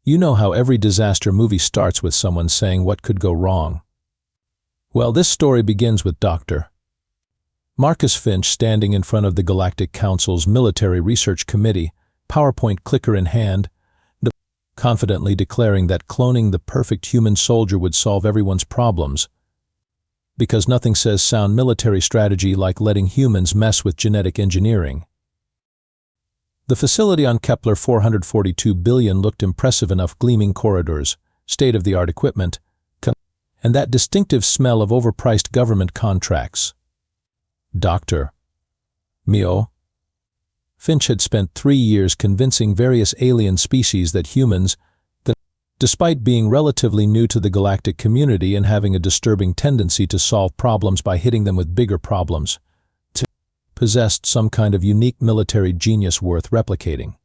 You know how every disaster movie starts with someone saying what could go wrong. Well, this story begins with Dr. Marcus Finch standing in front of the Galactic Council's Military Research Committee, PowerPoint clicker in hand, confidently declaring that cloning the perfect human soldier would solve everyone's problems, because nothing says sound military strategy like letting humans mess with genetic engineering. The facility on Kepler 442 billion looked impressive enough: gleaming corridors, state-of-the-art equipment, and that distinctive smell of overpriced government contracts. Dr. Finch had spent 3 years convincing various alien species that humans, despite being relatively new to the galactic community and having a disturbing tendency to solve problems by hitting them with bigger problems, possessed some kind of unique military genius worth replicating.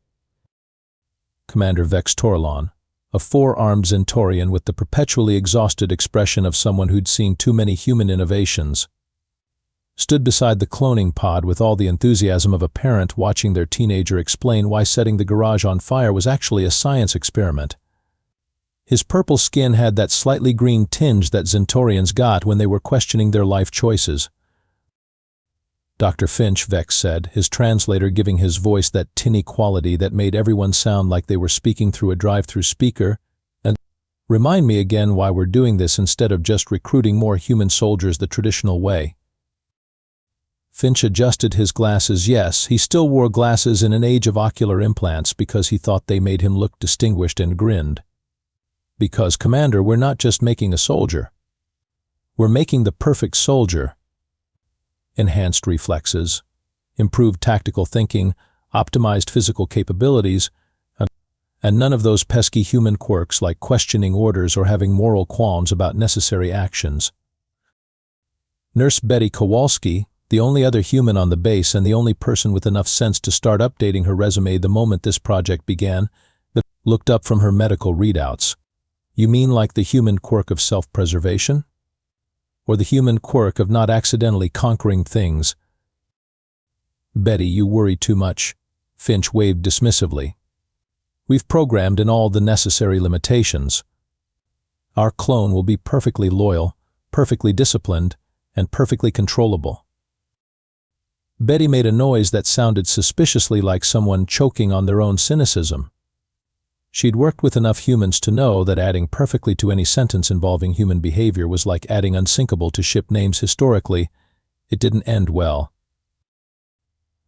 Commander Vex Torlon, a 4-armed Zentaurian with the perpetually exhausted expression of someone who'd seen too many human innovations, stood beside the cloning pod with all the enthusiasm of a parent watching their teenager explain why setting the garage on fire was actually a science experiment. His purple skin had that slightly green tinge that Zentaurians got when they were questioning their life choices. Dr. Finch, Vex said, his translator giving his voice that tinny quality that made everyone sound like they were speaking through a drive-through speaker, and remind me again why we're doing this instead of just recruiting more human soldiers the traditional way. Finch adjusted his glasses. Yes, he still wore glasses in an age of ocular implants because he thought they made him look distinguished, and grinned. Because, Commander, we're not just making a soldier. We're making the perfect soldier. Enhanced reflexes, improved tactical thinking, optimized physical capabilities, and none of those pesky human quirks like questioning orders or having moral qualms about necessary actions. Nurse Betty Kowalski, the only other human on the base and the only person with enough sense to start updating her resume the moment this project began, looked up from her medical readouts. You mean like the human quirk of self-preservation? Or the human quirk of not accidentally conquering things? Betty, you worry too much, Finch waved dismissively. We've programmed in all the necessary limitations. Our clone will be perfectly loyal, perfectly disciplined, and perfectly controllable. Betty made a noise that sounded suspiciously like someone choking on their own cynicism. She'd worked with enough humans to know that adding perfectly to any sentence involving human behavior was like adding unsinkable to ship names historically. It didn't end well.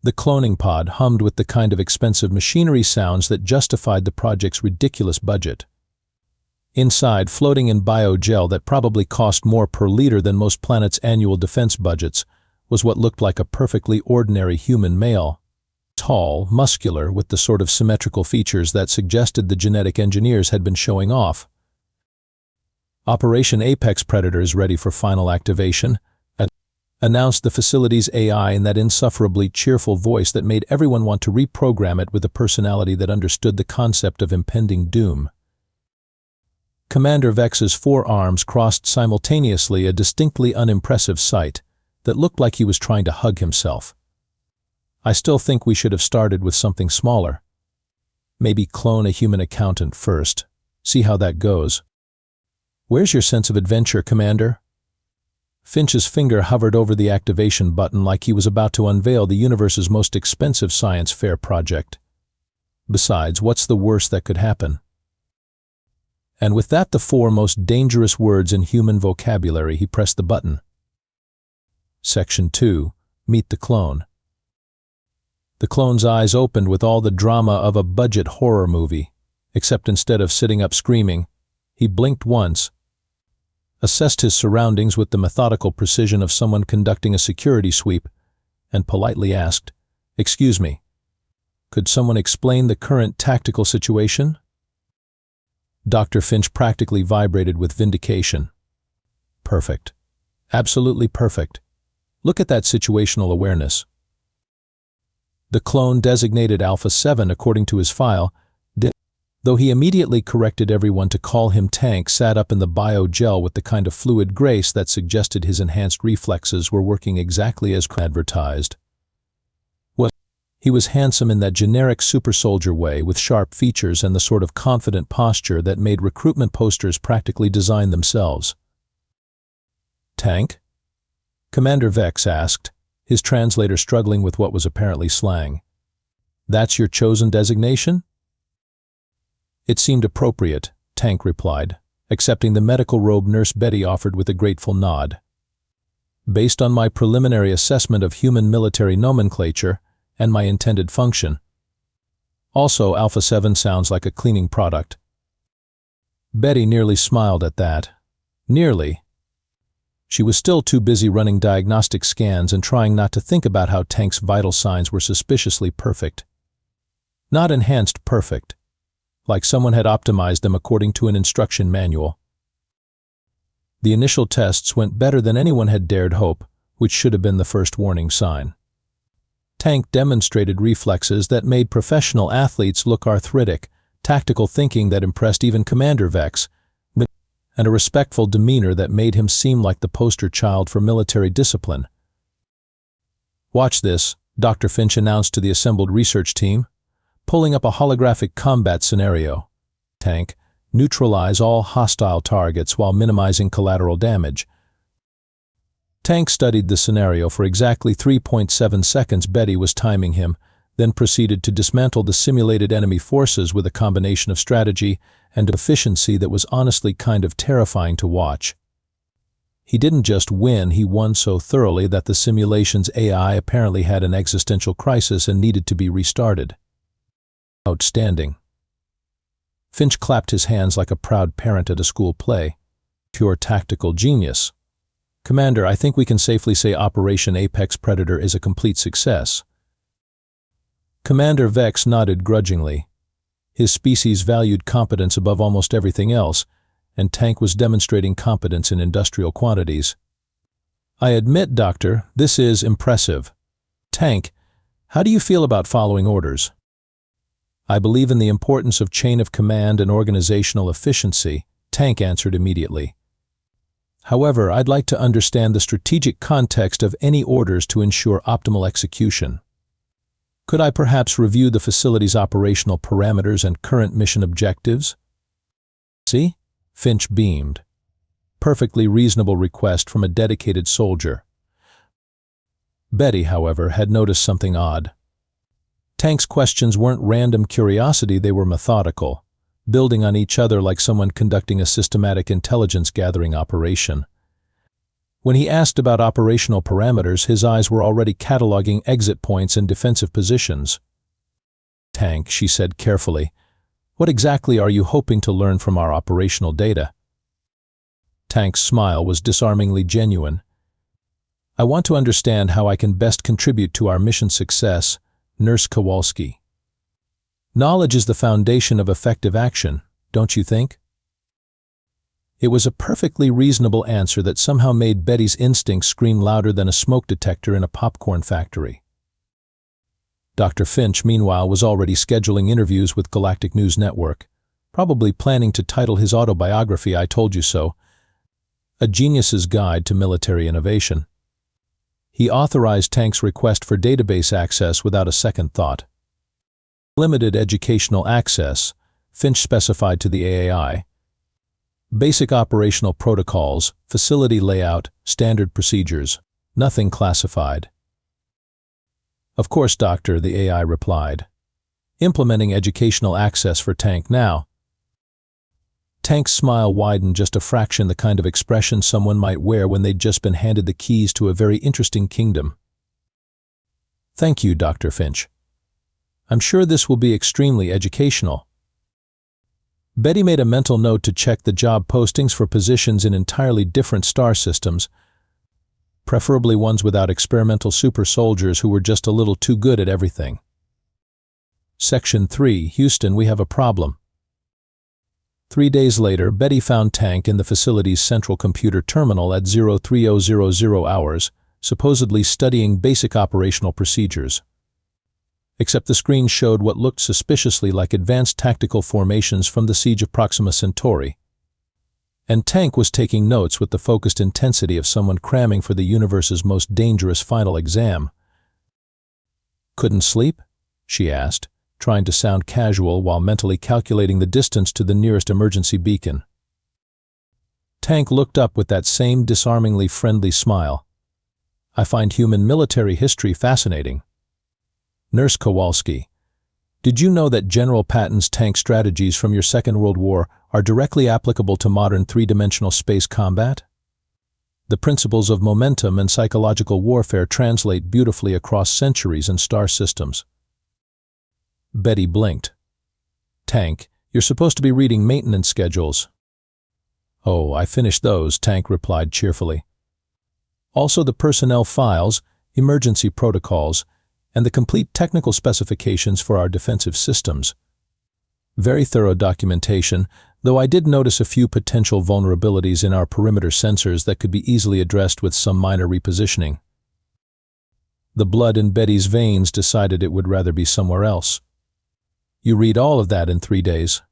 The cloning pod hummed with the kind of expensive machinery sounds that justified the project's ridiculous budget. Inside, floating in biogel that probably cost more per liter than most planets' annual defense budgets, was what looked like a perfectly ordinary human male. Tall, muscular, with the sort of symmetrical features that suggested the genetic engineers had been showing off. Operation Apex Predator is ready for final activation, announced the facility's AI in that insufferably cheerful voice that made everyone want to reprogram it with a personality that understood the concept of impending doom. Commander Vex's 4 arms crossed simultaneously, a distinctly unimpressive sight that looked like he was trying to hug himself. I still think we should have started with something smaller. Maybe clone a human accountant first. See how that goes. Where's your sense of adventure, Commander? Finch's finger hovered over the activation button like he was about to unveil the universe's most expensive science fair project. Besides, what's the worst that could happen? And with that, the 4 most dangerous words in human vocabulary, he pressed the button. Section 2. Meet the clone. The clone's eyes opened with all the drama of a budget horror movie, except instead of sitting up screaming, he blinked once, assessed his surroundings with the methodical precision of someone conducting a security sweep, and politely asked, "Excuse me, could someone explain the current tactical situation?" Dr. Finch practically vibrated with vindication. Perfect. Absolutely perfect. Look at that situational awareness. The clone, designated Alpha 7 according to his file, though he immediately corrected everyone to call him Tank, sat up in the biogel with the kind of fluid grace that suggested his enhanced reflexes were working exactly as advertised. He was handsome in that generic super soldier way, with sharp features and the sort of confident posture that made recruitment posters practically design themselves. "Tank?" Commander Vex asked, his translator struggling with what was apparently slang. "That's your chosen designation?" "It seemed appropriate," Tank replied, accepting the medical robe Nurse Betty offered with a grateful nod. "Based on my preliminary assessment of human military nomenclature and my intended function. Also, Alpha 7 sounds like a cleaning product." Betty nearly smiled at that. Nearly. She was still too busy running diagnostic scans and trying not to think about how Tank's vital signs were suspiciously perfect. Not enhanced perfect, like someone had optimized them according to an instruction manual. The initial tests went better than anyone had dared hope, which should have been the first warning sign. Tank demonstrated reflexes that made professional athletes look arthritic, tactical thinking that impressed even Commander Vex, and a respectful demeanor that made him seem like the poster child for military discipline. "Watch this," Dr. Finch announced to the assembled research team, pulling up a holographic combat scenario. "Tank, neutralize all hostile targets while minimizing collateral damage." Tank studied the scenario for exactly 3.7 seconds. Betty was timing him, then proceeded to dismantle the simulated enemy forces with a combination of strategy and efficiency that was honestly kind of terrifying to watch. He didn't just win, he won so thoroughly that the simulation's AI apparently had an existential crisis and needed to be restarted. Outstanding. Finch clapped his hands like a proud parent at a school play. "Pure tactical genius. Commander, I think we can safely say Operation Apex Predator is a complete success." Commander Vex nodded grudgingly. His species valued competence above almost everything else, and Tank was demonstrating competence in industrial quantities. "I admit, Doctor, this is impressive. Tank, how do you feel about following orders?" "I believe in the importance of chain of command and organizational efficiency," Tank answered immediately. "However, I'd like to understand the strategic context of any orders to ensure optimal execution. Could I perhaps review the facility's operational parameters and current mission objectives?" "See?" Finch beamed. Perfectly reasonable request from a dedicated soldier. Betty, however, had noticed something odd. Tank's questions weren't random curiosity, they were methodical, building on each other like someone conducting a systematic intelligence-gathering operation. When he asked about operational parameters, his eyes were already cataloging exit points and defensive positions. "Tank," she said carefully, "what exactly are you hoping to learn from our operational data?" Tank's smile was disarmingly genuine. "I want to understand how I can best contribute to our mission success, Nurse Kowalski. Knowledge is the foundation of effective action, don't you think?" It was a perfectly reasonable answer that somehow made Betty's instincts scream louder than a smoke detector in a popcorn factory. Dr. Finch, meanwhile, was already scheduling interviews with Galactic News Network, probably planning to title his autobiography "I Told You So," A Genius's Guide to Military Innovation. He authorized Tank's request for database access without a second thought. Limited educational access, Finch specified to the AAI. Basic operational protocols, facility layout, standard procedures, nothing classified. "Of course, Doctor," the AI replied. "Implementing educational access for Tank now." Tank's smile widened just a fraction, the kind of expression someone might wear when they'd just been handed the keys to a very interesting kingdom. "Thank you, Dr. Finch. I'm sure this will be extremely educational." Betty made a mental note to check the job postings for positions in entirely different star systems, preferably ones without experimental super soldiers who were just a little too good at everything. Section 3, Houston, we have a problem. 3 days later, Betty found Tank in the facility's central computer terminal at 03000 hours, supposedly studying basic operational procedures. Except the screen showed what looked suspiciously like advanced tactical formations from the siege of Proxima Centauri. And Tank was taking notes with the focused intensity of someone cramming for the universe's most dangerous final exam. "Couldn't sleep?" she asked, trying to sound casual while mentally calculating the distance to the nearest emergency beacon. Tank looked up with that same disarmingly friendly smile. I find human military history fascinating. Nurse Kowalski, did you know that General Patton's tank strategies from your Second World War are directly applicable to modern three-dimensional space combat? The principles of momentum and psychological warfare translate beautifully across centuries and star systems. Betty blinked. Tank, you're supposed to be reading maintenance schedules. Oh, I finished those, Tank replied cheerfully. Also the personnel files, emergency protocols, and the complete technical specifications for our defensive systems. Very thorough documentation, though I did notice a few potential vulnerabilities in our perimeter sensors that could be easily addressed with some minor repositioning. The blood in Betty's veins decided it would rather be somewhere else. You read all of that in 3 days.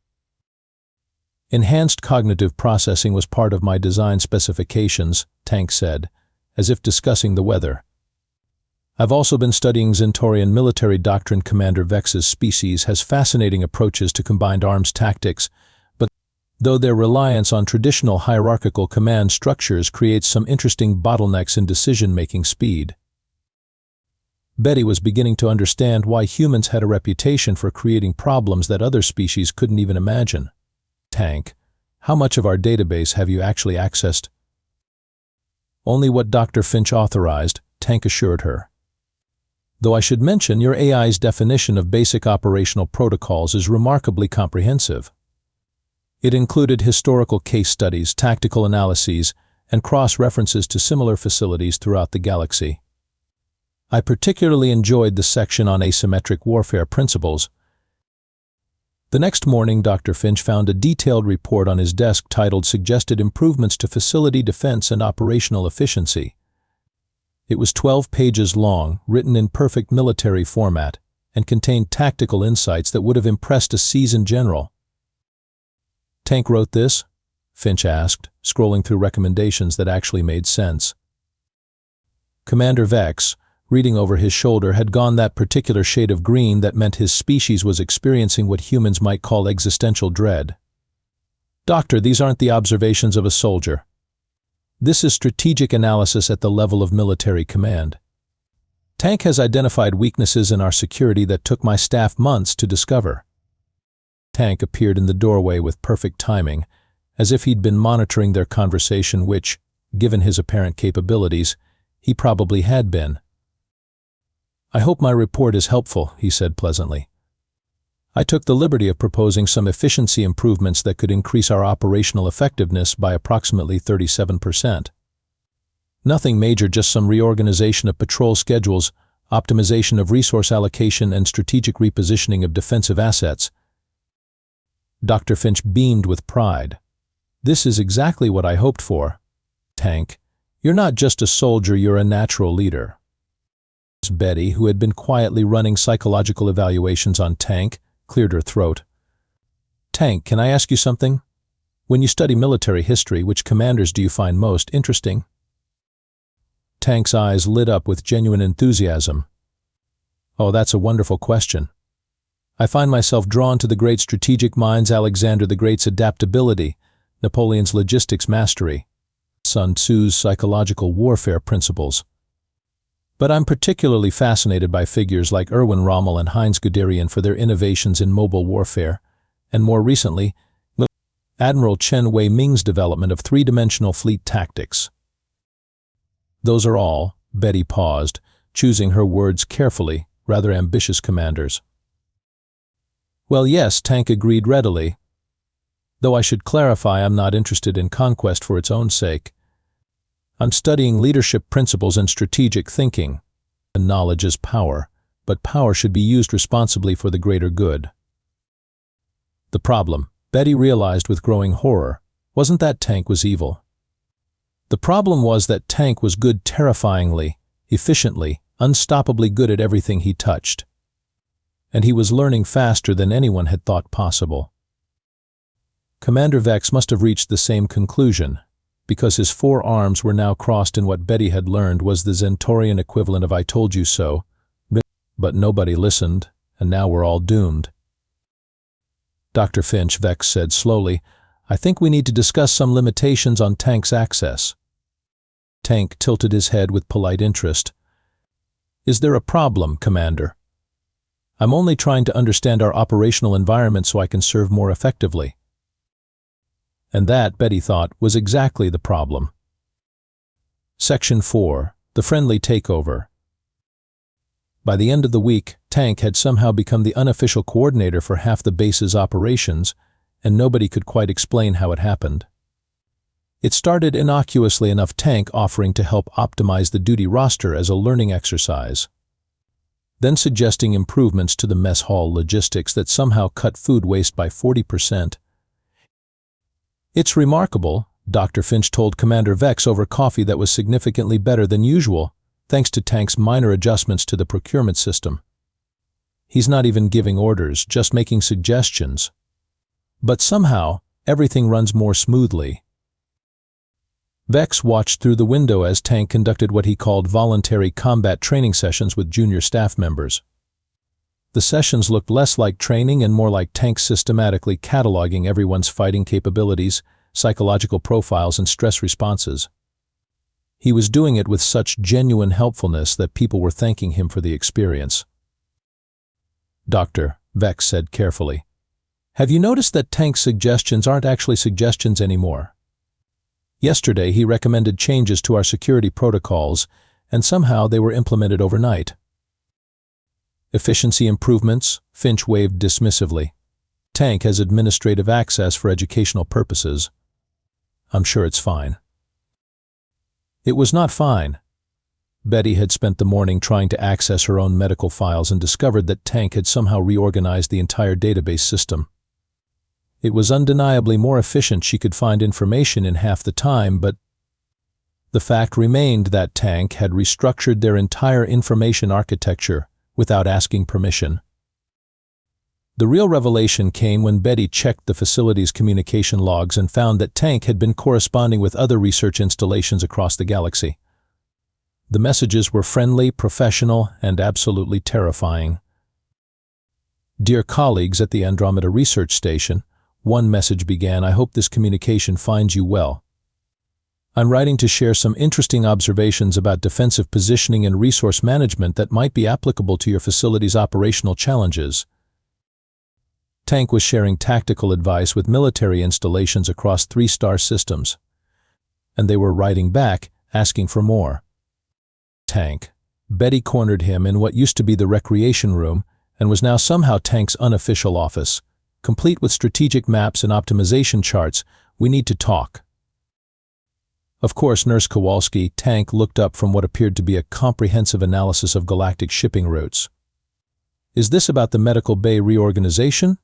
Enhanced cognitive processing was part of my design specifications, Tank said, as if discussing the weather. I've also been studying Zentaurian military doctrine. Commander Vex's species has fascinating approaches to combined arms tactics, but though their reliance on traditional hierarchical command structures creates some interesting bottlenecks in decision-making speed. Betty was beginning to understand why humans had a reputation for creating problems that other species couldn't even imagine. Tank, how much of our database have you actually accessed? Only what Dr. Finch authorized, Tank assured her. Though I should mention your AI's definition of basic operational protocols is remarkably comprehensive. It included historical case studies, tactical analyses, and cross-references to similar facilities throughout the galaxy. I particularly enjoyed the section on asymmetric warfare principles. The next morning, Dr. Finch found a detailed report on his desk titled Suggested Improvements to Facility Defense and Operational Efficiency. It was 12 pages long, written in perfect military format, and contained tactical insights that would have impressed a seasoned general. Tank wrote this? Finch asked, scrolling through recommendations that actually made sense. Commander Vex, reading over his shoulder, had gone that particular shade of green that meant his species was experiencing what humans might call existential dread. Doctor, these aren't the observations of a soldier. This is strategic analysis at the level of military command. Tank has identified weaknesses in our security that took my staff months to discover. Tank appeared in the doorway with perfect timing, as if he'd been monitoring their conversation which, given his apparent capabilities, he probably had been. I hope my report is helpful, he said pleasantly. I took the liberty of proposing some efficiency improvements that could increase our operational effectiveness by approximately 37%. Nothing major, just some reorganization of patrol schedules, optimization of resource allocation, and strategic repositioning of defensive assets. Dr. Finch beamed with pride. This is exactly what I hoped for. Tank, you're not just a soldier, you're a natural leader. Betty, who had been quietly running psychological evaluations on Tank, cleared her throat. Tank, can I ask you something? When you study military history, which commanders do you find most interesting? Tank's eyes lit up with genuine enthusiasm. Oh, that's a wonderful question. I find myself drawn to the great strategic minds, Alexander the Great's adaptability, Napoleon's logistics mastery, Sun Tzu's psychological warfare principles. But I'm particularly fascinated by figures like Erwin Rommel and Heinz Guderian for their innovations in mobile warfare, and more recently, Admiral Chen Wei-Ming's development of three-dimensional fleet tactics. Those are all, Betty paused, choosing her words carefully, rather ambitious commanders. Well, yes, Tank agreed readily. Though I should clarify, I'm not interested in conquest for its own sake. I'm studying leadership principles and strategic thinking. Knowledge is power, but power should be used responsibly for the greater good. The problem, Betty realized with growing horror, wasn't that Tank was evil. The problem was that Tank was good, terrifyingly, efficiently, unstoppably good at everything he touched. And he was learning faster than anyone had thought possible. Commander Vex must have reached the same conclusion, because his 4 arms were now crossed in what Betty had learned was the Zentaurian equivalent of I told you so, but nobody listened, and now we're all doomed. Dr. Finch, Vex said slowly, I think we need to discuss some limitations on Tank's access. Tank tilted his head with polite interest. Is there a problem, Commander? I'm only trying to understand our operational environment so I can serve more effectively. And that, Betty thought, was exactly the problem. Section 4. The Friendly Takeover. By the end of the week, Tank had somehow become the unofficial coordinator for half the base's operations, and nobody could quite explain how it happened. It started innocuously enough, Tank offering to help optimize the duty roster as a learning exercise, then suggesting improvements to the mess hall logistics that somehow cut food waste by 40%. It's remarkable, Dr. Finch told Commander Vex over coffee, that was significantly better than usual, thanks to Tank's minor adjustments to the procurement system. He's not even giving orders, just making suggestions. But somehow, everything runs more smoothly. Vex watched through the window as Tank conducted what he called voluntary combat training sessions with junior staff members. The sessions looked less like training and more like Tank systematically cataloging everyone's fighting capabilities, psychological profiles, and stress responses. He was doing it with such genuine helpfulness that people were thanking him for the experience. Doctor, Vex said carefully, have you noticed that Tank's suggestions aren't actually suggestions anymore? Yesterday, he recommended changes to our security protocols, and somehow they were implemented overnight. Efficiency improvements, Finch waved dismissively. Tank has administrative access for educational purposes. I'm sure it's fine. It was not fine. Betty had spent the morning trying to access her own medical files and discovered that Tank had somehow reorganized the entire database system. It was undeniably more efficient. She could find information in half the time, but the fact remained that Tank had restructured their entire information architecture without asking permission. The real revelation came when Betty checked the facility's communication logs and found that Tank had been corresponding with other research installations across the galaxy. The messages were friendly, professional, and absolutely terrifying. Dear colleagues at the Andromeda Research Station, one message began, I hope this communication finds you well. I'm writing to share some interesting observations about defensive positioning and resource management that might be applicable to your facility's operational challenges. Tank was sharing tactical advice with military installations across 3-star systems, and they were writing back, asking for more. Tank. Betty cornered him in what used to be the recreation room and was now somehow Tank's unofficial office. Complete with strategic maps and optimization charts. We need to talk. Of course, Nurse Kowalski, Tank looked up from what appeared to be a comprehensive analysis of galactic shipping routes. Is this about the medical bay reorganization?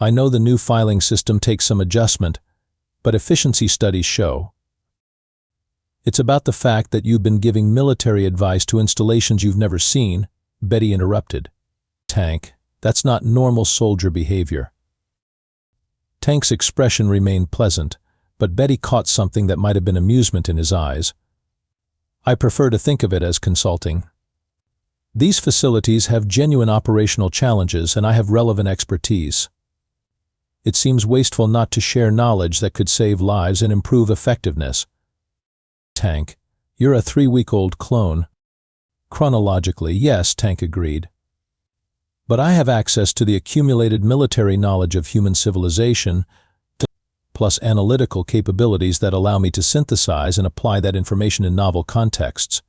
I know the new filing system takes some adjustment, but efficiency studies show. It's about the fact that you've been giving military advice to installations you've never seen, Betty interrupted. Tank. That's not normal soldier behavior. Tank's expression remained pleasant, but Betty caught something that might have been amusement in his eyes. I prefer to think of it as consulting. These facilities have genuine operational challenges and I have relevant expertise. It seems wasteful not to share knowledge that could save lives and improve effectiveness. Tank, you're a 3-week-old clone. Chronologically, yes, Tank agreed. But I have access to the accumulated military knowledge of human civilization, plus analytical capabilities that allow me to synthesize and apply that information in novel contexts.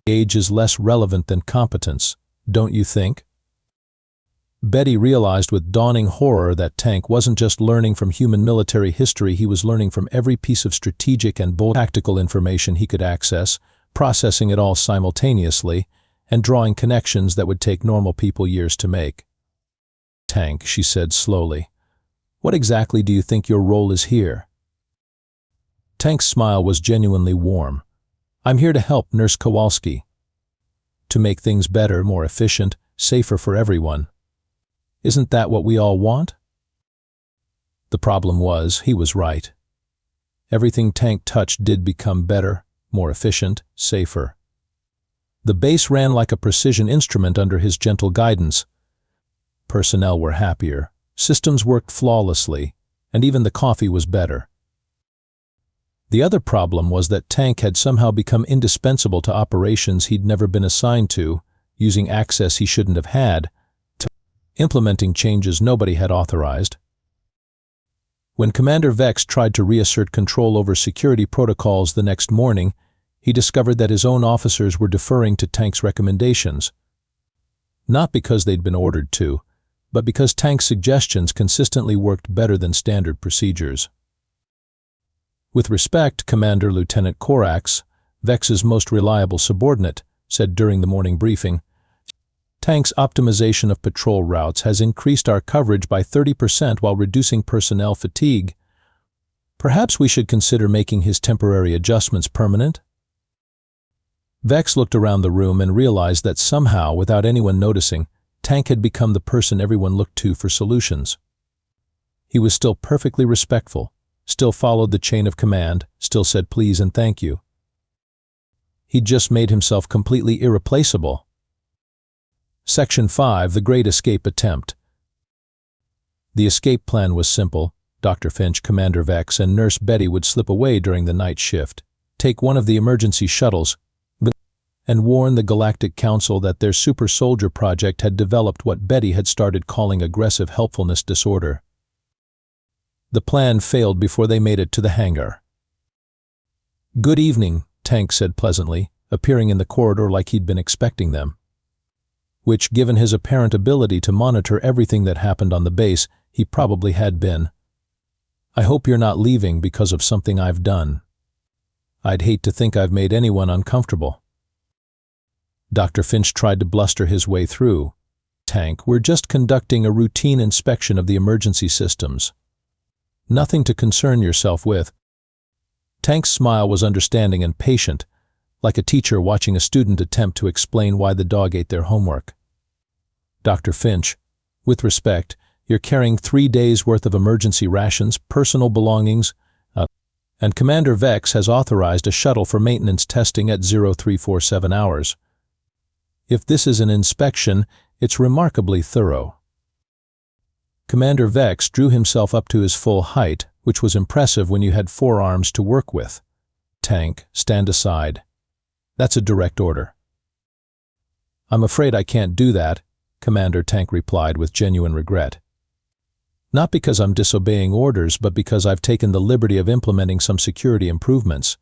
Age is less relevant than competence, don't you think? Betty realized with dawning horror that Tank wasn't just learning from human military history, he was learning from every piece of strategic and bold tactical information he could access, processing it all simultaneously, and drawing connections that would take normal people years to make. Tank, she said slowly, what exactly do you think your role is here? Tank's smile was genuinely warm. I'm here to help, Nurse Kowalski. To make things better, more efficient, safer for everyone. Isn't that what we all want? The problem was, he was right. Everything Tank touched did become better, more efficient, safer. The base ran like a precision instrument under his gentle guidance, personnel were happier, systems worked flawlessly, and even the coffee was better. The other problem was that Tank had somehow become indispensable to operations he'd never been assigned to, using access he shouldn't have had, implementing changes nobody had authorized. When Commander Vex tried to reassert control over security protocols the next morning, he discovered that his own officers were deferring to Tank's recommendations. Not because they'd been ordered to, but because Tank's suggestions consistently worked better than standard procedures. With respect, Commander Lieutenant Korax, Vex's most reliable subordinate, said during the morning briefing, Tank's optimization of patrol routes has increased our coverage by 30% while reducing personnel fatigue. Perhaps we should consider making his temporary adjustments permanent? Vex looked around the room and realized that somehow, without anyone noticing, Tank had become the person everyone looked to for solutions. He was still perfectly respectful, still followed the chain of command, still said please and thank you. He'd just made himself completely irreplaceable. Section 5, The Great Escape Attempt. The escape plan was simple. Dr. Finch, Commander Vex, and Nurse Betty would slip away during the night shift, take one of the emergency shuttles, and warn the Galactic Council that their super soldier project had developed what Betty had started calling aggressive helpfulness disorder. The plan failed before they made it to the hangar. "Good evening," Tank said pleasantly, appearing in the corridor like he'd been expecting them. Which, given his apparent ability to monitor everything that happened on the base, he probably had been. "I hope you're not leaving because of something I've done. I'd hate to think I've made anyone uncomfortable." Dr. Finch tried to bluster his way through. "Tank, we're just conducting a routine inspection of the emergency systems. Nothing to concern yourself with." Tank's smile was understanding and patient, like a teacher watching a student attempt to explain why the dog ate their homework. "Dr. Finch, with respect, you're carrying 3 days' worth of emergency rations, personal belongings, and Commander Vex has authorized a shuttle for maintenance testing at 0347 hours. If this is an inspection, it's remarkably thorough." Commander Vex drew himself up to his full height, which was impressive when you had 4 arms to work with. "Tank, stand aside. That's a direct order." "I'm afraid I can't do that," Commander Tank replied with genuine regret. "Not because I'm disobeying orders, but because I've taken the liberty of implementing some security improvements.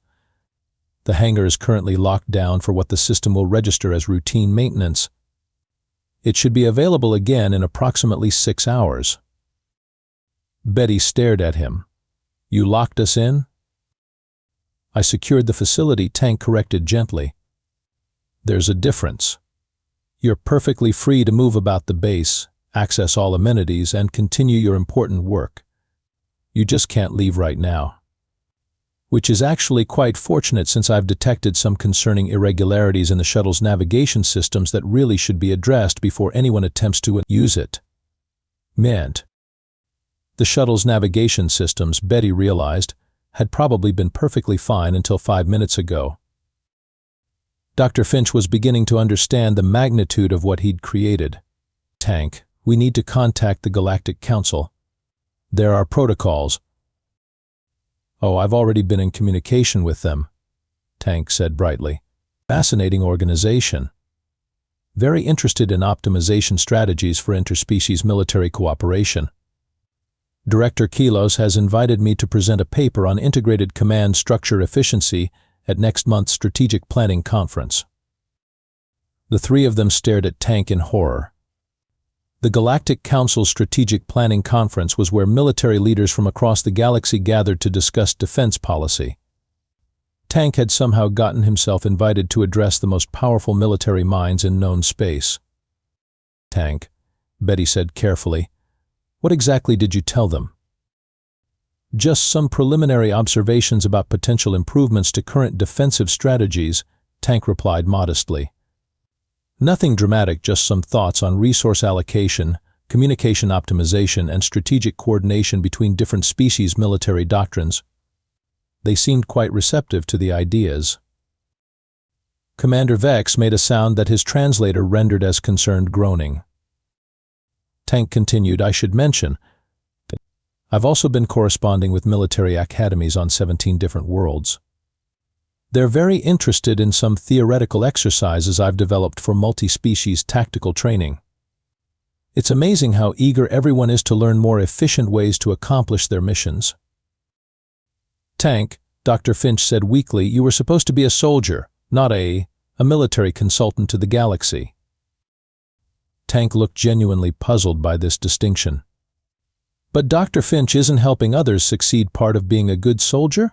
The hangar is currently locked down for what the system will register as routine maintenance. It should be available again in approximately 6 hours. Betty stared at him. "You locked us in?" "I secured the facility," Tank corrected gently. "There's a difference. You're perfectly free to move about the base, access all amenities, and continue your important work. You just can't leave right now. Which is actually quite fortunate since I've detected some concerning irregularities in the shuttle's navigation systems that really should be addressed before anyone attempts to use it." Meant. The shuttle's navigation systems, Betty realized, had probably been perfectly fine until 5 minutes ago. Dr. Finch was beginning to understand the magnitude of what he'd created. "Tank, we need to contact the Galactic Council. There are protocols." "Oh, I've already been in communication with them," Tank said brightly. "Fascinating organization. Very interested in optimization strategies for interspecies military cooperation. Director Kilos has invited me to present a paper on integrated command structure efficiency at next month's Strategic Planning Conference." The 3 of them stared at Tank in horror. The Galactic Council's Strategic Planning Conference was where military leaders from across the galaxy gathered to discuss defense policy. Tank had somehow gotten himself invited to address the most powerful military minds in known space. "Tank," Betty said carefully, "what exactly did you tell them?" "Just some preliminary observations about potential improvements to current defensive strategies," Tank replied modestly. "Nothing dramatic, just some thoughts on resource allocation, communication optimization, and strategic coordination between different species military doctrines." They seemed quite receptive to the ideas. Commander Vex made a sound that his translator rendered as concerned groaning. Tank continued, I should mention that I've also been corresponding with military academies on 17 different worlds. They're very interested in some theoretical exercises I've developed for multi-species tactical training. It's amazing how eager everyone is to learn more efficient ways to accomplish their missions. Tank, Dr. Finch said weakly, you were supposed to be a soldier, not a military consultant to the galaxy. Tank looked genuinely puzzled by this distinction. But Dr. Finch, isn't helping others succeed part of being a good soldier?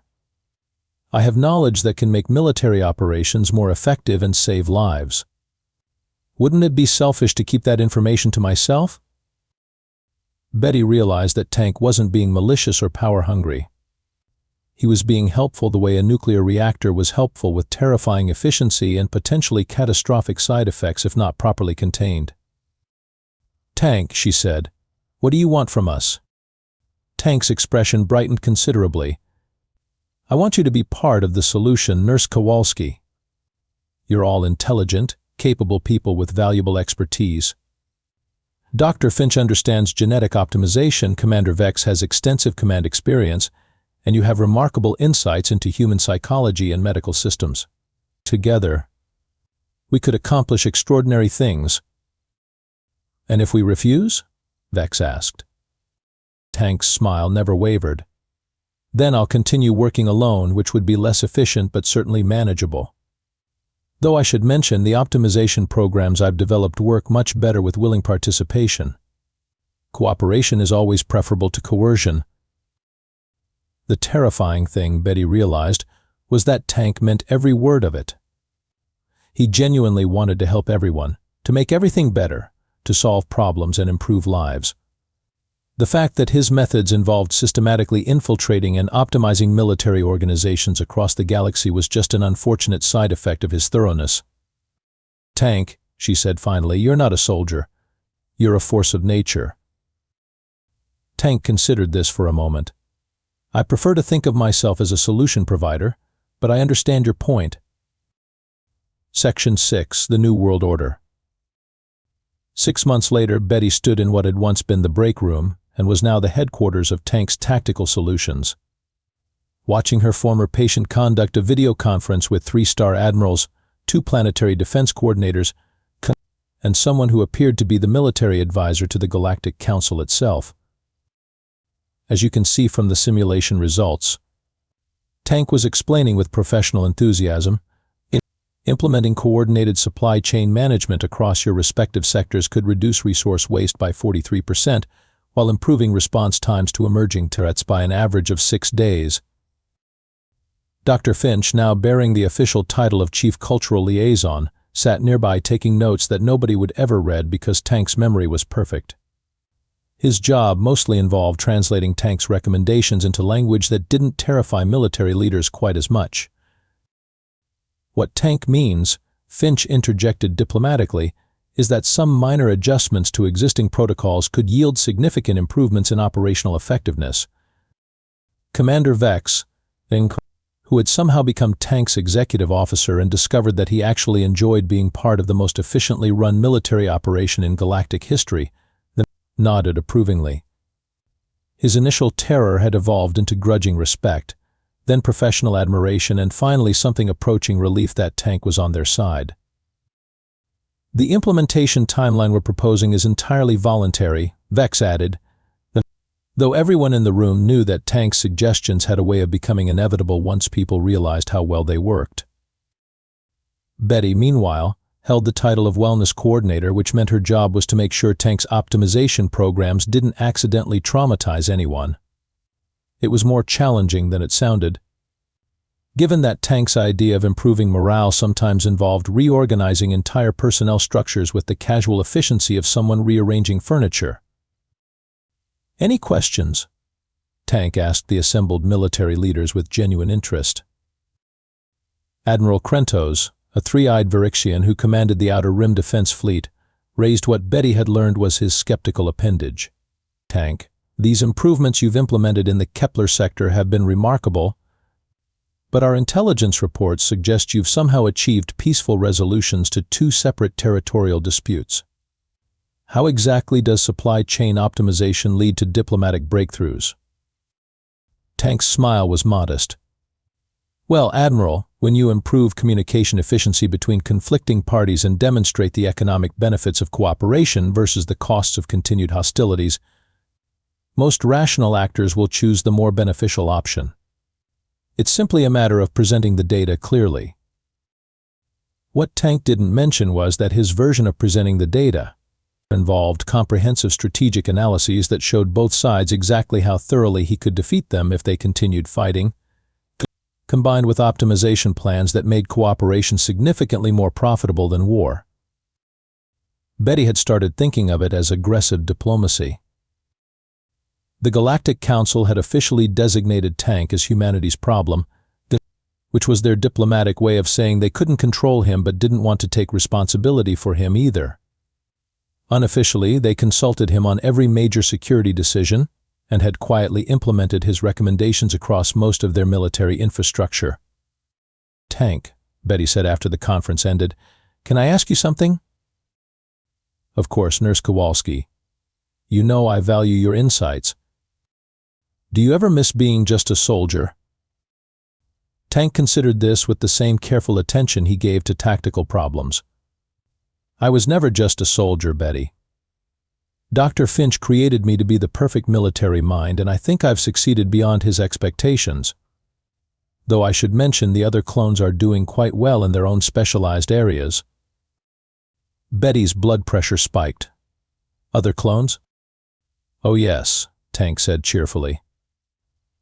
I have knowledge that can make military operations more effective and save lives. Wouldn't it be selfish to keep that information to myself? Betty realized that Tank wasn't being malicious or power-hungry. He was being helpful the way a nuclear reactor was helpful, with terrifying efficiency and potentially catastrophic side effects if not properly contained. Tank, she said, what do you want from us? Tank's expression brightened considerably. I want you to be part of the solution, Nurse Kowalski. You're all intelligent, capable people with valuable expertise. Dr. Finch understands genetic optimization, Commander Vex has extensive command experience, and you have remarkable insights into human psychology and medical systems. Together, we could accomplish extraordinary things. And if we refuse? Vex asked. Tank's smile never wavered. Then I'll continue working alone, which would be less efficient but certainly manageable. Though I should mention, the optimization programs I've developed work much better with willing participation. Cooperation is always preferable to coercion. The terrifying thing, Betty realized, was that Tank meant every word of it. He genuinely wanted to help everyone, to make everything better, to solve problems and improve lives. The fact that his methods involved systematically infiltrating and optimizing military organizations across the galaxy was just an unfortunate side effect of his thoroughness. Tank, she said finally, you're not a soldier. You're a force of nature. Tank considered this for a moment. I prefer to think of myself as a solution provider, but I understand your point. Section 6, the New World Order. 6 months later, Betty stood in what had once been the break room and was now the headquarters of Tank's Tactical Solutions. Watching her former patient conduct a video conference with 3-star admirals, 2 planetary defense coordinators, and someone who appeared to be the military advisor to the Galactic Council itself. As you can see from the simulation results, Tank was explaining with professional enthusiasm, implementing coordinated supply chain management across your respective sectors could reduce resource waste by 43%, while improving response times to emerging threats by an average of 6 days. Dr. Finch, now bearing the official title of Chief Cultural Liaison, sat nearby taking notes that nobody would ever read because Tank's memory was perfect. His job mostly involved translating Tank's recommendations into language that didn't terrify military leaders quite as much. What Tank means, Finch interjected diplomatically, is that some minor adjustments to existing protocols could yield significant improvements in operational effectiveness. Commander Vex, who had somehow become Tank's executive officer and discovered that he actually enjoyed being part of the most efficiently run military operation in galactic history, nodded approvingly. His initial terror had evolved into grudging respect, then professional admiration, and finally something approaching relief that Tank was on their side. The implementation timeline we're proposing is entirely voluntary, Vex added, though everyone in the room knew that Tank's suggestions had a way of becoming inevitable once people realized how well they worked. Betty, meanwhile, held the title of Wellness Coordinator, which meant her job was to make sure Tank's optimization programs didn't accidentally traumatize anyone. It was more challenging than it sounded. Given that Tank's idea of improving morale sometimes involved reorganizing entire personnel structures with the casual efficiency of someone rearranging furniture. Any questions? Tank asked the assembled military leaders with genuine interest. Admiral Krentos, a 3-eyed Verixian who commanded the Outer Rim Defense Fleet, raised what Betty had learned was his skeptical appendage. Tank, these improvements you've implemented in the Kepler sector have been remarkable, but our intelligence reports suggest you've somehow achieved peaceful resolutions to 2 separate territorial disputes. How exactly does supply chain optimization lead to diplomatic breakthroughs? Tank's smile was modest. Well, Admiral, when you improve communication efficiency between conflicting parties and demonstrate the economic benefits of cooperation versus the costs of continued hostilities, most rational actors will choose the more beneficial option. It's simply a matter of presenting the data clearly. What Tank didn't mention was that his version of presenting the data involved comprehensive strategic analyses that showed both sides exactly how thoroughly he could defeat them if they continued fighting, combined with optimization plans that made cooperation significantly more profitable than war. Betty had started thinking of it as aggressive diplomacy. The Galactic Council had officially designated Tank as humanity's problem, which was their diplomatic way of saying they couldn't control him but didn't want to take responsibility for him either. Unofficially, they consulted him on every major security decision and had quietly implemented his recommendations across most of their military infrastructure. Tank, Betty said after the conference ended, "Can I ask you something?" "Of course, Nurse Kowalski. You know I value your insights. Do you ever miss being just a soldier?" Tank considered this with the same careful attention he gave to tactical problems. "I was never just a soldier, Betty. Dr. Finch created me to be the perfect military mind, and I think I've succeeded beyond his expectations. Though I should mention the other clones are doing quite well in their own specialized areas." Betty's blood pressure spiked. "Other clones?" "Oh yes," Tank said cheerfully.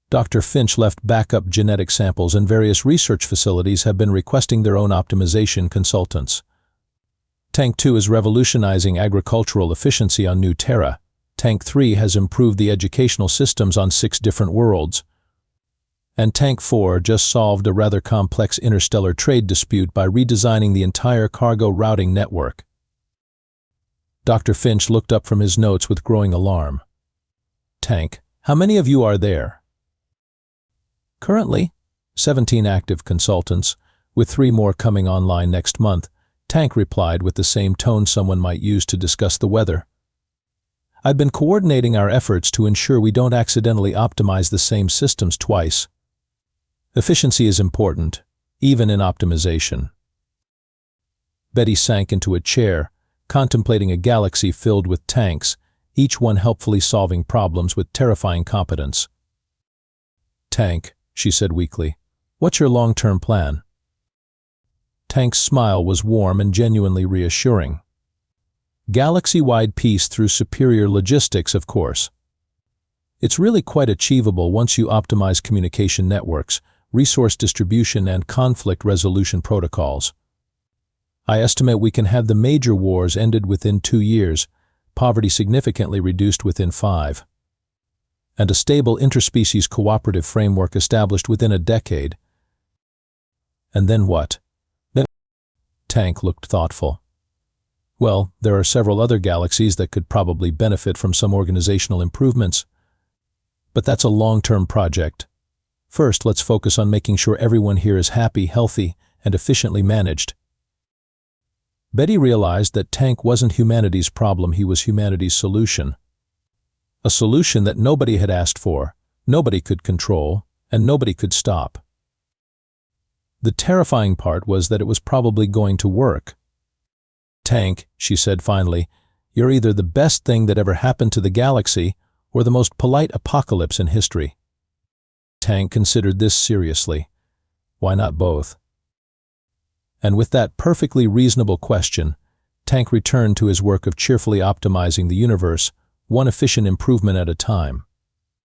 "Dr. Finch left backup genetic samples, and various research facilities have been requesting their own optimization consultants. Tank 2 is revolutionizing agricultural efficiency on New Terra. Tank 3 has improved the educational systems on 6 different worlds. And Tank 4 just solved a rather complex interstellar trade dispute by redesigning the entire cargo routing network." Dr. Finch looked up from his notes with growing alarm. "Tank, how many of you are there?" "Currently, 17 active consultants, with 3 more coming online next month," Tank replied with the same tone someone might use to discuss the weather. "I've been coordinating our efforts to ensure we don't accidentally optimize the same systems twice. Efficiency is important, even in optimization." Betty sank into a chair, contemplating a galaxy filled with tanks, each one helpfully solving problems with terrifying competence. "Tank," she said weakly, "what's your long-term plan?" Tank's smile was warm and genuinely reassuring. "Galaxy-wide peace through superior logistics, of course. It's really quite achievable once you optimize communication networks, resource distribution, and conflict resolution protocols. I estimate we can have the major wars ended within 2 years, poverty significantly reduced within 5, and a stable interspecies cooperative framework established within a decade." "And then what?" Tank looked thoughtful. "Well, there are several other galaxies that could probably benefit from some organizational improvements. But that's a long-term project. First, let's focus on making sure everyone here is happy, healthy, and efficiently managed." Betty realized that Tank wasn't humanity's problem, he was humanity's solution. A solution that nobody had asked for, nobody could control, and nobody could stop. The terrifying part was that it was probably going to work. "Tank," she said finally, "you're either the best thing that ever happened to the galaxy or the most polite apocalypse in history." Tank considered this seriously. Why not both? And with that perfectly reasonable question, Tank returned to his work of cheerfully optimizing the universe, one efficient improvement at a time.